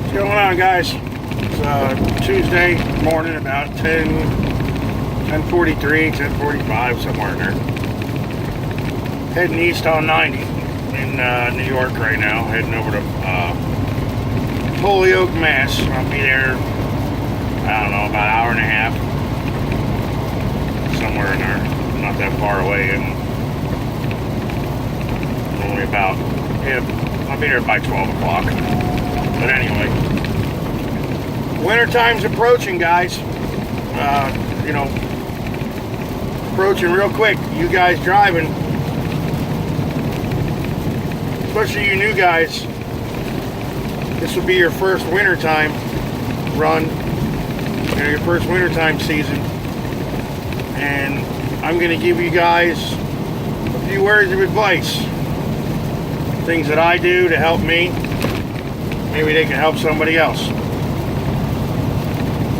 What's going on, guys? It's Tuesday morning, about 10:43, 10:45, somewhere in there. Heading east on 90 in New York right now, heading over to Holyoke, Mass. I'll be there, I don't know, about an hour and a half, somewhere in there, not that far away, and only about, yeah, I'll be there by 12 o'clock. But anyway, wintertime's approaching, guys. You know, approaching real quick. You guys driving, especially you new guys, this will be your first wintertime run, your first wintertime season, and I'm going to give you guys a few words of advice, things that I do to help me. Maybe they can help somebody else.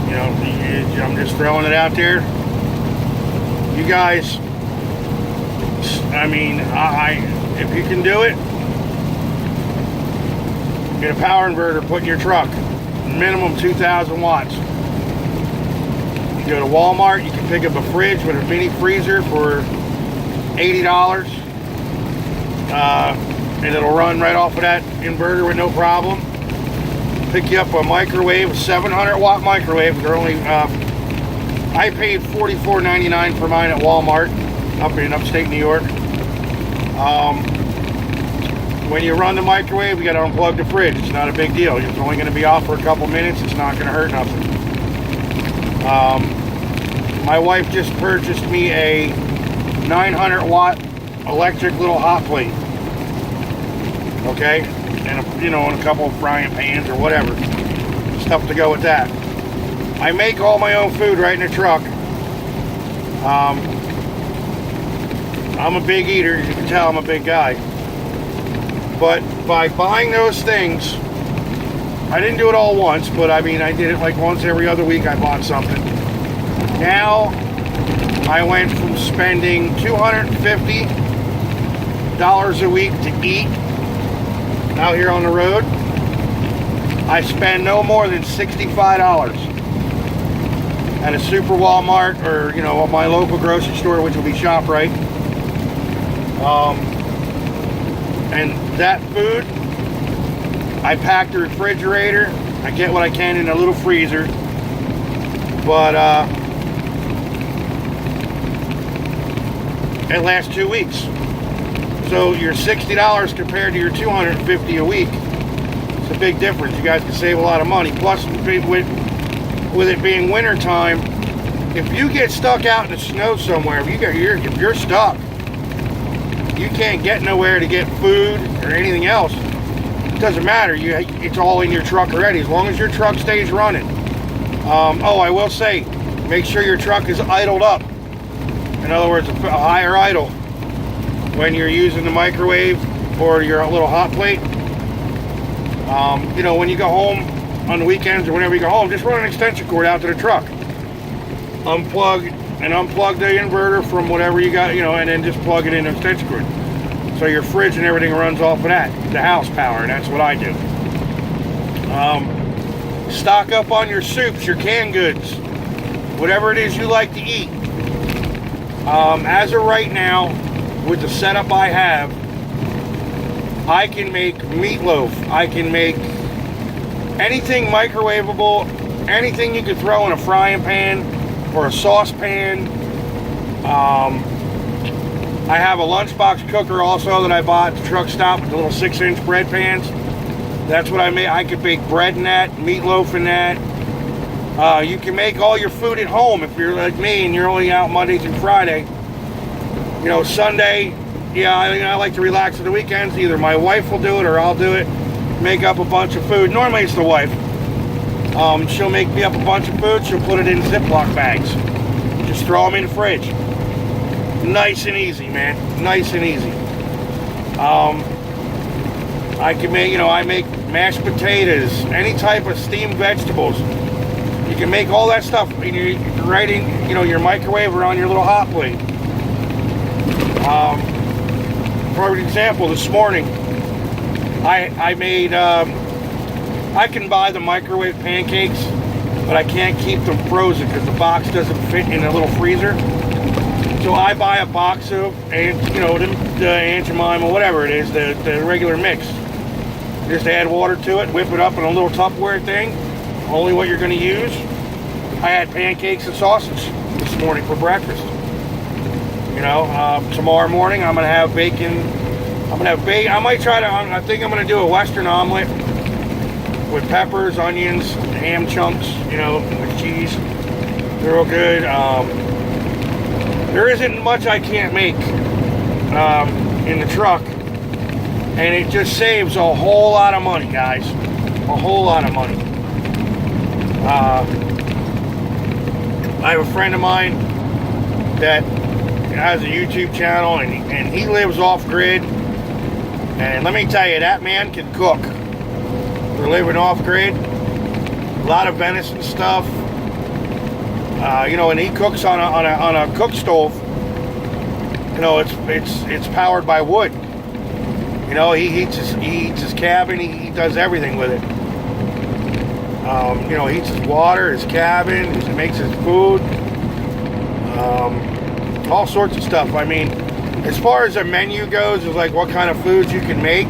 You know, I'm just throwing it out there. You guys, I mean, if you can do it, get a power inverter put in your truck, minimum 2,000 watts. You go to Walmart, you can pick up a fridge with a mini freezer for $80, and it'll run right off of that inverter with no problem. Pick you up a microwave, a 700 watt microwave. They're only, I paid $44.99 for mine at Walmart up in upstate New York. When you run the microwave, you got to unplug the fridge. It's not a big deal. It's only going to be off for a couple minutes. It's not going to hurt nothing. My wife just purchased me a 900 watt electric little hot plate. Okay, and and a couple of frying pans or whatever stuff to go with that. I make all my own food right in the truck. I'm a big eater. As you can tell, I'm a big guy. But by buying those things, I didn't do it all once, but I mean, I did it like once every other week. I bought something. Now I went from spending $250 a week to eat out here on the road. I spend no more than $65 at a super Walmart or my local grocery store, which will be ShopRite. And that food, I pack the refrigerator. I get what I can in a little freezer, but it lasts 2 weeks. So your $60 compared to your $250 a week, it's a big difference. You guys can save a lot of money. Plus, with it being winter time, if you get stuck out in the snow somewhere, if you're stuck, you can't get nowhere to get food or anything else, it doesn't matter. It's all in your truck already, as long as your truck stays running. I will say, make sure your truck is idled up. In other words, a higher idle. When you're using the microwave or your little hot plate, when you go home on the weekends or whenever you go home, just run an extension cord out to the truck. Unplug the inverter from whatever you got, and then just plug it in an extension cord. So your fridge and everything runs off of that, the house power, and that's what I do. Stock up on your soups, your canned goods, whatever it is you like to eat. As of right now, with the setup I have, I can make meatloaf. I can make anything microwavable, anything you could throw in a frying pan or a saucepan. I have a lunchbox cooker also that I bought at the truck stop with the little 6-inch bread pans. That's what I make. I could bake bread in that, meatloaf in that. You can make all your food at home if you're like me and you're only out Monday through Friday. Sunday, I like to relax on the weekends. Either my wife will do it or I'll do it. Make up a bunch of food. Normally it's the wife. She'll make me up a bunch of food. She'll put it in Ziploc bags. Just throw them in the fridge. Nice and easy, man. Nice and easy. I can make, I make mashed potatoes, any type of steamed vegetables. You can make all that stuff right in, your microwave or on your little hot plate. For example, this morning I made I can buy the microwave pancakes, but I can't keep them frozen because the box doesn't fit in a little freezer. So I buy a box of, the Aunt Jemima, whatever it is, the regular mix. Just add water to it, whip it up in a little Tupperware thing. Only what you're going to use. I had pancakes and sausage this morning for breakfast. Tomorrow morning I'm going to have bacon. I might try to, I think I'm going to do a Western omelet with peppers, onions, ham chunks, with cheese. They're real good. There isn't much I can't make in the truck. And it just saves a whole lot of money, guys. A whole lot of money. I have a friend of mine that has a YouTube channel, and he lives off-grid. And let me tell you, that man can cook. We're living off-grid. A lot of venison stuff. And he cooks on a cook stove. It's powered by wood. He heats his cabin. He does everything with it. He heats his water, his cabin. He makes his food. All sorts of stuff. I mean, as far as a menu goes, is like what kind of foods you can make.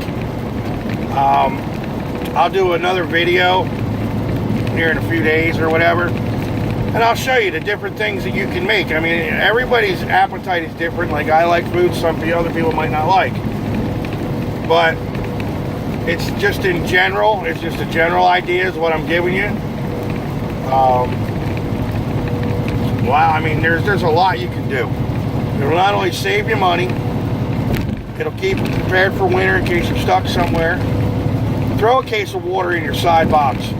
I'll do another video here in a few days or whatever. And I'll show you the different things that you can make. I mean, everybody's appetite is different. Like, I like food some other people might not like. But it's just in general. It's just a general idea is what I'm giving you. Wow, I mean, there's a lot you can do. It'll not only save you money, it'll keep you prepared for winter in case you're stuck somewhere. Throw a case of water in your side box.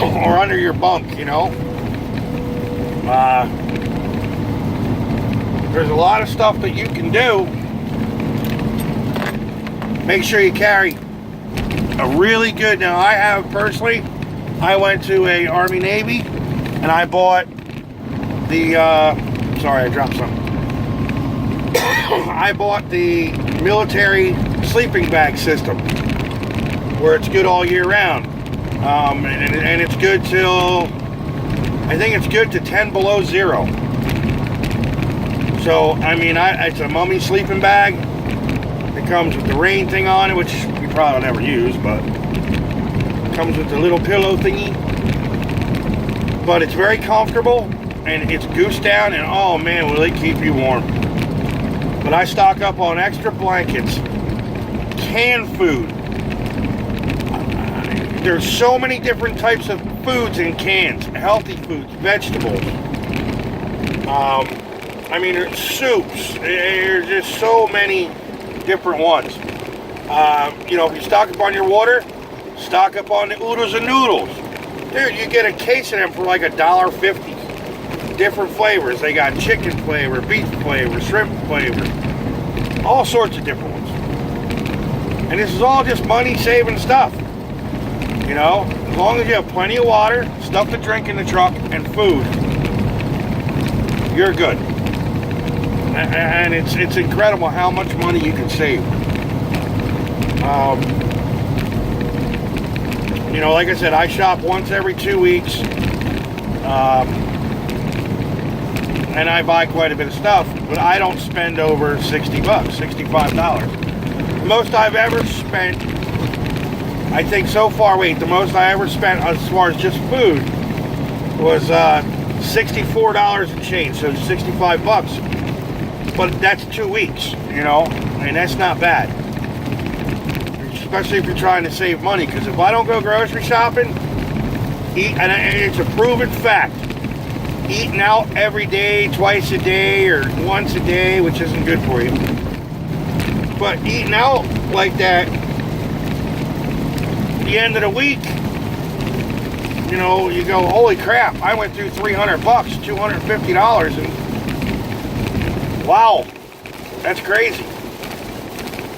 Or under your bunk, There's a lot of stuff that you can do. Make sure you carry a really good, now I have personally, I went to a Army Navy and I bought the, sorry I dropped something. I bought the military sleeping bag system where it's good all year round. And it's good till, I think it's good to 10 below zero. So, I mean, it's a mummy sleeping bag. It comes with the rain thing on it, which you probably never use, but it comes with the little pillow thingy. But it's very comfortable, and it's goose down, and oh man, will it keep you warm. But I stock up on extra blankets, canned food. There's so many different types of foods in cans. Healthy foods, vegetables. I mean, there's soups. There's just so many different ones. If you stock up on your water, stock up on the oodles and noodles. Dude, you get a case of them for like $1.50. Different flavors. They got chicken flavor, beef flavor, shrimp flavor. All sorts of different ones. And this is all just money-saving stuff. As long as you have plenty of water, stuff to drink in the truck, and food, you're good. And it's incredible how much money you can save. Like I said, I shop once every 2 weeks, and I buy quite a bit of stuff, but I don't spend over $60, $65. The most I've ever spent, I think so far, the most I ever spent as far as just food was $64 and change, so $65. But that's 2 weeks, and that's not bad. Especially if you're trying to save money, because if I don't go grocery shopping, and it's a proven fact, eating out every day, twice a day, or once a day, which isn't good for you, but eating out like that, the end of the week, you go, holy crap, I went through $300, $250, and wow, that's crazy.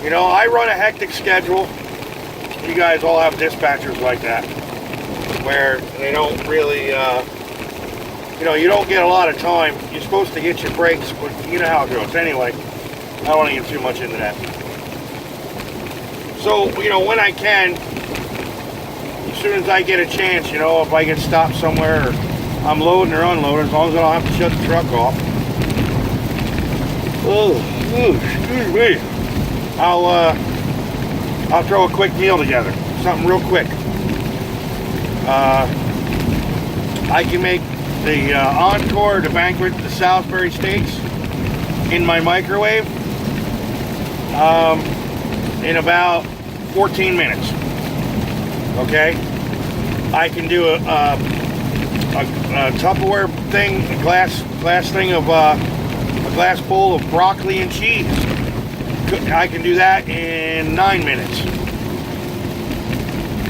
I run a hectic schedule. You guys all have dispatchers like that, where they don't really, you don't get a lot of time. You're supposed to get your breaks, but you know how it goes. Anyway, I don't want to get too much into that. So, when I can, as soon as I get a chance, you know, if I get stopped somewhere or I'm loading or unloading, as long as I don't have to shut the truck off. Oh, excuse me. I'll throw a quick meal together, something real quick. I can make the Encore, the Banquet, the Salisbury steaks in my microwave in about 14 minutes. Okay, I can do a Tupperware thing, a glass thing of a glass bowl of broccoli and cheese. I can do that in 9 minutes.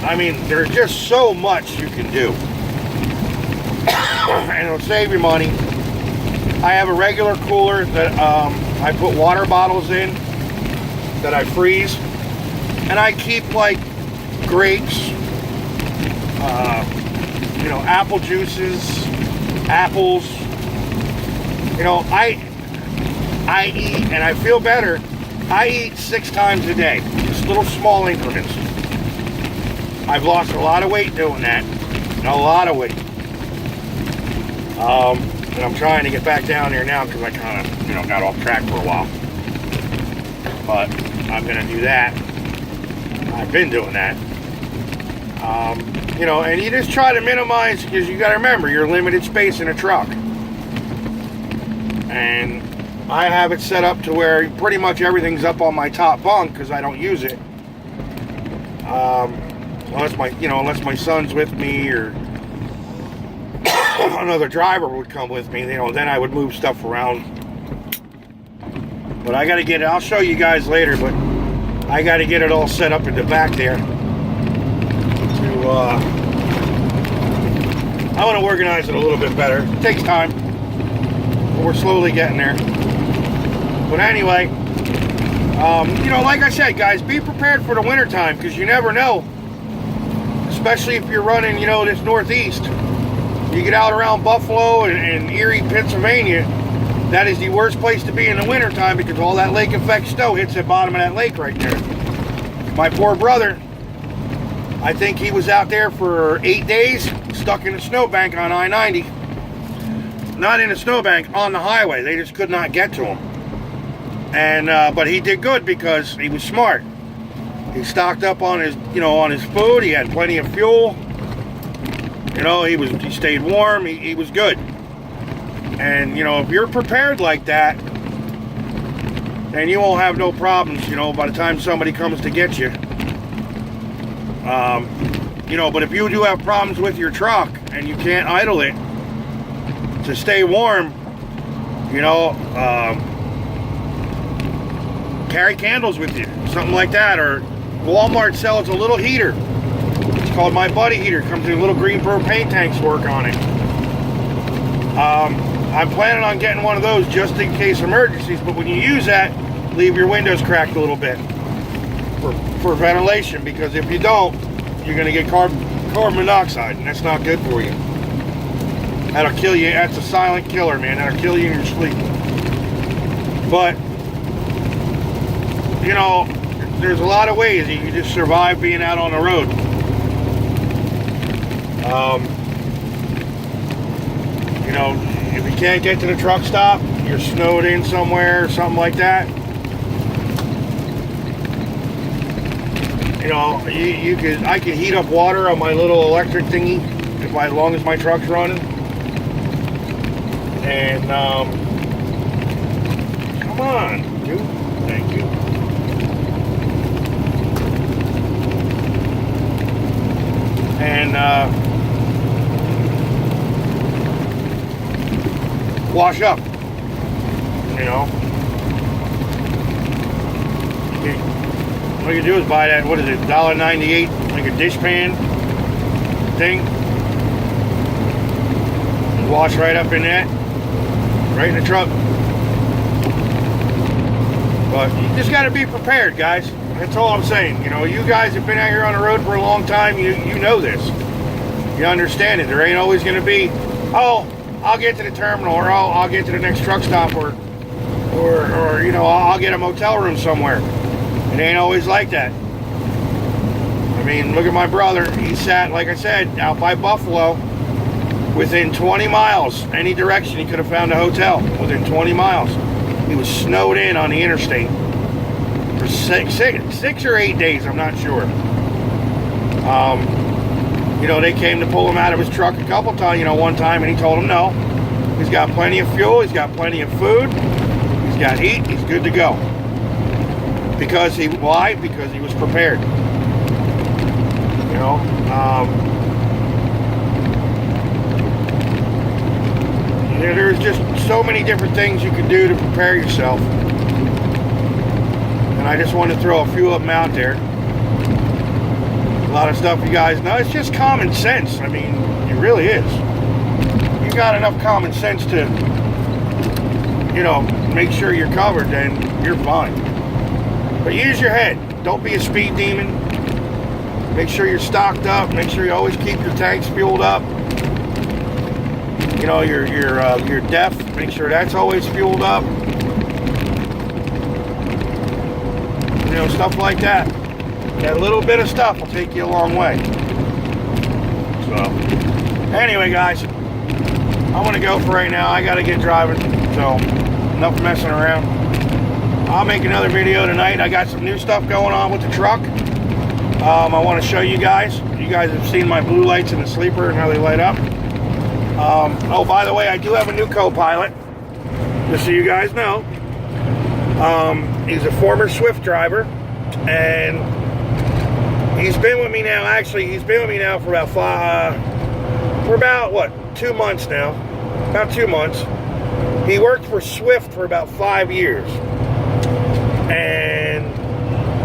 I mean, there's just so much you can do, and it'll save you money. I have a regular cooler that I put water bottles in that I freeze, and I keep like grapes, you know, apple juices, apples. You know, I eat, and I feel better. I eat 6 times a day, just little small increments. I've lost a lot of weight doing that, a lot of weight. And I'm trying to get back down there now because I kind of, you know, got off track for a while. But I'm gonna do that. I've been doing that. You know, and you just try to minimize, because you got to remember you're limited space in a truck. And I have it set up to where pretty much everything's up on my top bunk because I don't use it. Unless my son's with me or another driver would come with me, you know, then I would move stuff around. But I got to get it. I'll show you guys later, but I got to get it all set up in the back there. I want to organize it a little bit better. It takes time, but we're slowly getting there. But anyway, you know, like I said, guys, be prepared for the wintertime because you never know. Especially if you're running, you know, this northeast. You get out around Buffalo and Erie, Pennsylvania, that is the worst place to be in the wintertime because all that lake effect snow hits the bottom of that lake right there. My poor brother, I think he was out there for 8 days, stuck in a snowbank on I-90. Not in a snowbank, on the highway. They just could not get to him. And but he did good because he was smart. He stocked up on his, you know, on his food. He had plenty of fuel. You know, he stayed warm. He was good. And you know, if you're prepared like that, then you won't have no problems. You know, by the time somebody comes to get you. You know, but if you do have problems with your truck and you can't idle it to stay warm, you know, carry candles with you, something like that. Or Walmart sells a little heater. It's called My Buddy Heater. It comes in little green propane tanks work on it. I'm planning on getting one of those just in case emergencies, but when you use that, leave your windows cracked a little bit for ventilation, because if you don't, you're going to get carbon monoxide, and that's not good for you. That'll kill you. That's a silent killer, man. That'll kill you in your sleep. But you know, there's a lot of ways you can just survive being out on the road. You know, if you can't get to the truck stop, you're snowed in somewhere or something like that. You know, I can heat up water on my little electric thingy as long as my truck's running. And come on, dude. Thank you. And wash up, you know. All you do is buy that, what is it, $1.98, like a dish pan thing. Wash right up in that, right in the truck. But you just got to be prepared, guys. That's all I'm saying. You know, you guys have been out here on the road for a long time. You know this. You understand it. There ain't always going to be, oh, I'll get to the terminal, or I'll get to the next truck stop, or you know, I'll get a motel room somewhere. It ain't always like that. I mean, look at my brother. He sat, like I said, out by Buffalo, within 20 miles, any direction he could have found a hotel, within 20 miles. He was snowed in on the interstate for six or 8 days, I'm not sure. You know, they came to pull him out of his truck a couple times, you know, one time, and he told them no. He's got plenty of fuel, he's got plenty of food, he's got heat, he's good to go. Because why? Because he was prepared. You know, there's just so many different things you can do to prepare yourself. And I just want to throw a few of them out there. A lot of stuff you guys know. It's just common sense. I mean, it really is. You got enough common sense to, you know, make sure you're covered, then you're fine. But use your head. Don't be a speed demon. Make sure you're stocked up. Make sure you always keep your tanks fueled up. You know, your DEF, make sure that's always fueled up. You know, stuff like that. That little bit of stuff will take you a long way. So, anyway, guys, I'm going to go for right now. I got to get driving, so enough messing around. I'll make another video tonight. I got some new stuff going on with the truck. I want to show you guys. You guys have seen my blue lights in the sleeper and how they light up. Oh, by the way, I do have a new co-pilot, just so you guys know. He's a former Swift driver, and he's been with me now. Actually, he's been with me now for about 2 months now. About 2 months. He worked for Swift for about 5 years. And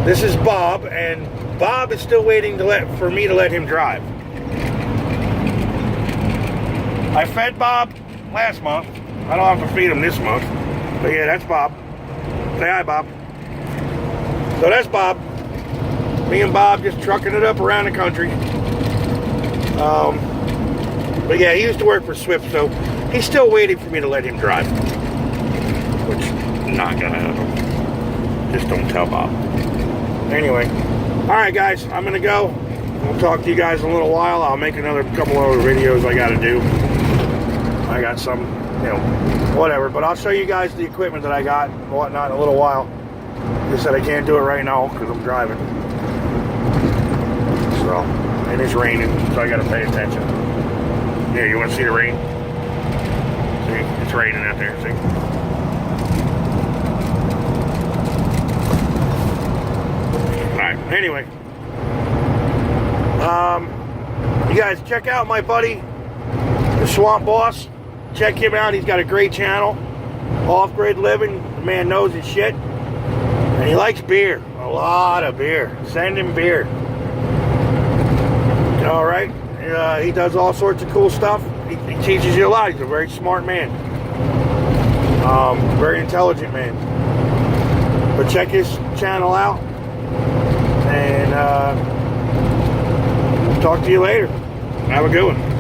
this is Bob, and Bob is still waiting for me to let him drive. I fed Bob last month. I don't have to feed him this month. But yeah, that's Bob. Say hi, Bob. So that's Bob. Me and Bob just trucking it up around the country. But yeah, he used to work for Swift, so he's still waiting for me to let him drive. Which, not gonna happen. Just don't tell Bob. Anyway. Alright, guys, I'm gonna go. We'll talk to you guys in a little while. I'll make another couple other videos I gotta do. I got some, you know, whatever. But I'll show you guys the equipment that I got and whatnot in a little while. Just said I can't do it right now because I'm driving. So, and it's raining, so I gotta pay attention. Here, you want to see the rain? See, it's raining out there, see? Alright, anyway. You guys check out my buddy, the Swamp Boss. Check him out. He's got a great channel. Off-grid living. The man knows his shit. And he likes beer. A lot of beer. Send him beer. Alright? He does all sorts of cool stuff. He teaches you a lot. He's a very smart man. Very intelligent man. But check his channel out. And talk to you later. Have a good one.